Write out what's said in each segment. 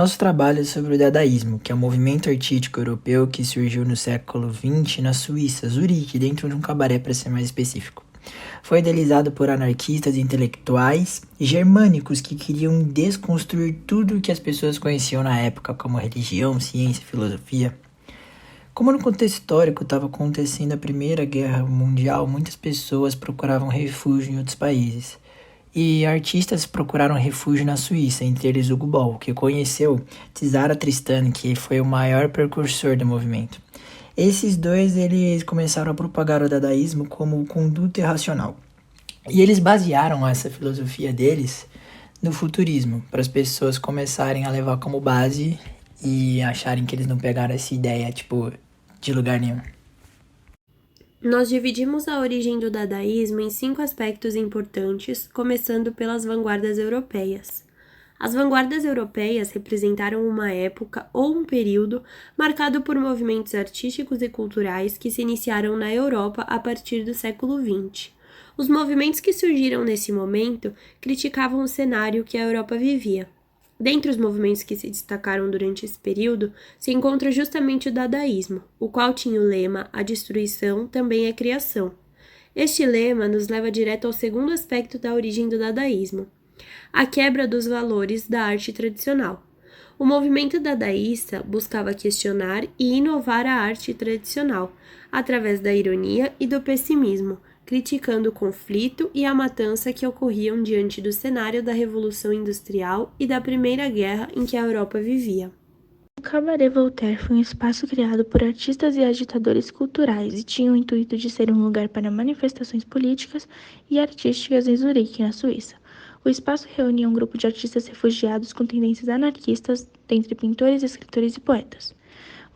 Nosso trabalho é sobre o dadaísmo, que é um movimento artístico europeu que surgiu no século XX na Suíça, Zurique, dentro de um cabaré para ser mais específico. Foi idealizado por anarquistas e intelectuais germânicos que queriam desconstruir tudo o que as pessoas conheciam na época, como religião, ciência, filosofia. Como no contexto histórico estava acontecendo a Primeira Guerra Mundial, muitas pessoas procuravam refúgio em outros países. E artistas procuraram refúgio na Suíça, entre eles Hugo Ball, que conheceu Cesare Tristano, que foi o maior precursor do movimento. Esses dois eles começaram a propagar o dadaísmo como conduta irracional. E eles basearam essa filosofia deles no futurismo, para as pessoas começarem a levar como base e acharem que eles não pegaram essa ideia, tipo, de lugar nenhum. Nós dividimos a origem do dadaísmo em 5 aspectos importantes, começando pelas vanguardas europeias. As vanguardas europeias representaram uma época ou um período marcado por movimentos artísticos e culturais que se iniciaram na Europa a partir do século XX. Os movimentos que surgiram nesse momento criticavam o cenário que a Europa vivia. Dentre os movimentos que se destacaram durante esse período, se encontra justamente o dadaísmo, o qual tinha o lema A destruição também é criação. Este lema nos leva direto ao segundo aspecto da origem do dadaísmo, a quebra dos valores da arte tradicional. O movimento dadaísta buscava questionar e inovar a arte tradicional, através da ironia e do pessimismo, criticando o conflito e a matança que ocorriam diante do cenário da Revolução Industrial e da Primeira Guerra em que a Europa vivia. O Cabaré Voltaire foi um espaço criado por artistas e agitadores culturais e tinha o intuito de ser um lugar para manifestações políticas e artísticas em Zurique, na Suíça. O espaço reunia um grupo de artistas refugiados com tendências anarquistas, dentre pintores, escritores e poetas.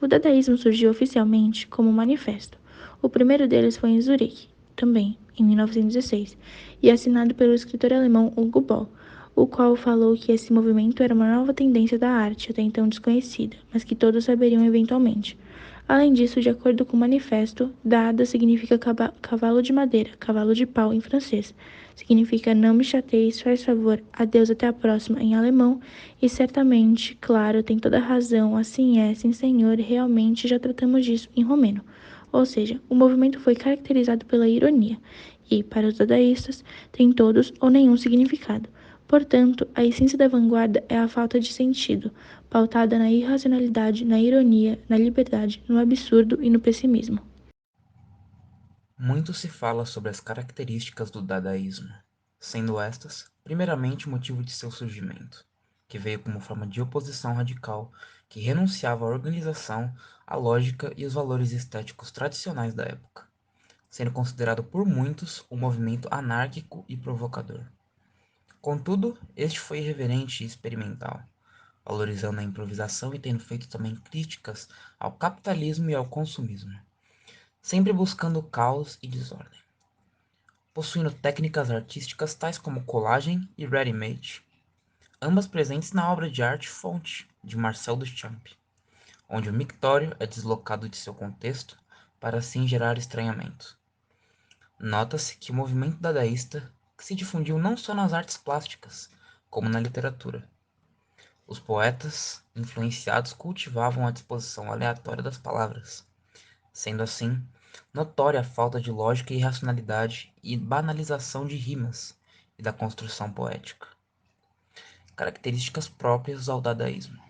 O dadaísmo surgiu oficialmente como um manifesto. O primeiro deles foi em Zurique, também, em 1916, e assinado pelo escritor alemão Hugo Ball, o qual falou que esse movimento era uma nova tendência da arte, até então desconhecida, mas que todos saberiam eventualmente. Além disso, de acordo com o manifesto, dada significa cavalo de madeira, cavalo de pau em francês. Significa não me chateis, faz favor, adeus até a próxima em alemão, e certamente, claro, tem toda a razão, assim é, sim senhor, realmente já tratamos disso em romeno. Ou seja, o movimento foi caracterizado pela ironia, e, para os dadaístas, tem todos ou nenhum significado. Portanto, a essência da vanguarda é a falta de sentido, pautada na irracionalidade, na ironia, na liberdade, no absurdo e no pessimismo. Muito se fala sobre as características do dadaísmo, sendo estas, primeiramente, o motivo de seu surgimento, que veio como forma de oposição radical que renunciava à organização, à lógica e os valores estéticos tradicionais da época, sendo considerado por muitos um movimento anárquico e provocador. Contudo, este foi irreverente e experimental, valorizando a improvisação e tendo feito também críticas ao capitalismo e ao consumismo, sempre buscando caos e desordem, possuindo técnicas artísticas tais como colagem e ready-made, ambas presentes na obra de arte Fonte, de Marcel Duchamp, onde o mictório é deslocado de seu contexto para assim gerar estranhamento. Nota-se que o movimento dadaísta se difundiu não só nas artes plásticas, como na literatura. Os poetas, influenciados, cultivavam a disposição aleatória das palavras, sendo assim notória a falta de lógica e racionalidade e banalização de rimas e da construção poética, características próprias ao dadaísmo.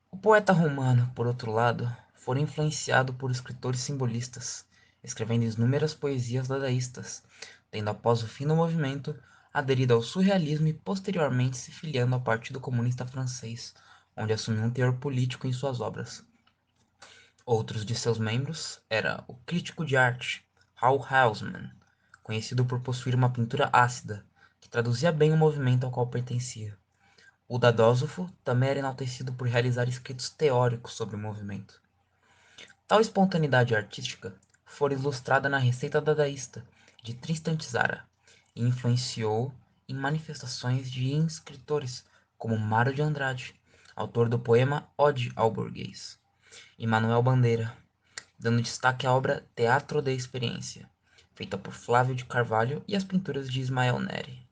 O poeta romano, por outro lado, fora influenciado por escritores simbolistas, escrevendo inúmeras poesias dadaístas, tendo após o fim do movimento aderido ao surrealismo e posteriormente se filiando ao Partido Comunista Francês, onde assumiu um teor político em suas obras. Outros de seus membros era o crítico de arte Raoul Hausmann, conhecido por possuir uma pintura ácida, que traduzia bem o movimento ao qual pertencia. O dadósofo também era enaltecido por realizar escritos teóricos sobre o movimento. Tal espontaneidade artística fora ilustrada na Receita Dadaísta, de Tristan Tzara, e influenciou em manifestações de escritores como Mário de Andrade, autor do poema Ode ao Burguês, e Manuel Bandeira, dando destaque à obra Teatro de Experiência, feita por Flávio de Carvalho e as pinturas de Ismael Neri.